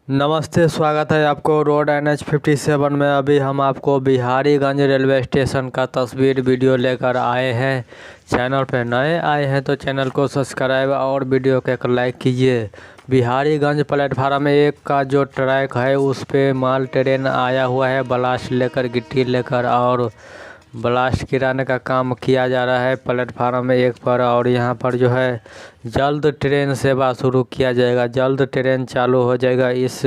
नमस्ते, स्वागत है आपको रोड NH57 में। अभी हम आपको बिहारीगंज रेलवे स्टेशन का तस्वीर वीडियो लेकर आए हैं। चैनल पर नए आए हैं तो चैनल को सब्सक्राइब और वीडियो को एक लाइक कीजिए। बिहारीगंज प्लेटफार्म 1 का जो ट्रैक है उस पे माल ट्रेन आया हुआ है, ब्लास्ट लेकर, गिट्टी लेकर, और ब्लास्ट गिराने का काम किया जा रहा है प्लेटफार्म 1 पर। और यहाँ पर जो है जल्द ट्रेन सेवा शुरू किया जाएगा, जल्द ट्रेन चालू हो जाएगा इस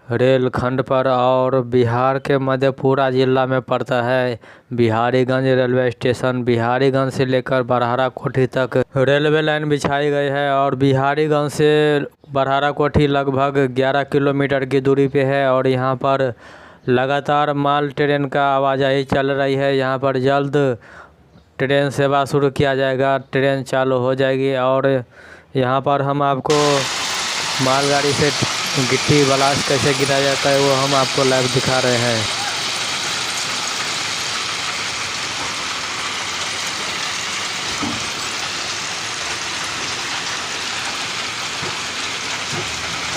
रेल खंड पर। और बिहार के मधेपुरा जिला में पड़ता है बिहारीगंज रेलवे स्टेशन। बिहारीगंज से लेकर बरहारा कोठी तक रेलवे लाइन बिछाई गई है और बिहारीगंज से बरहारा कोठी लगभग 11 किलोमीटर की दूरी पे है। और यहाँ पर लगातार माल ट्रेन का आवाजाही चल रही है। यहाँ पर जल्द ट्रेन सेवा शुरू किया जाएगा, ट्रेन चालू हो जाएगी। और यहाँ पर हम आपको मालगाड़ी से गिट्टी ब्लास्ट कैसे गिराया जाता है वो हम आपको लाइव दिखा रहे हैं।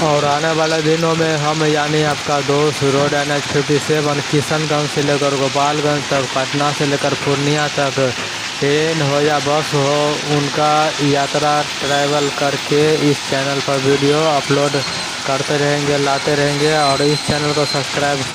और आने वाले दिनों में हम यानी आपका दोस्त रोड NH57 किशनगंज से लेकर गोपालगंज तक, पटना से लेकर पूर्णिया तक, ट्रेन हो या बस हो, उनका यात्रा ट्रैवल करके इस चैनल पर वीडियो अपलोड करते रहेंगे, लाते रहेंगे। और इस चैनल को सब्सक्राइब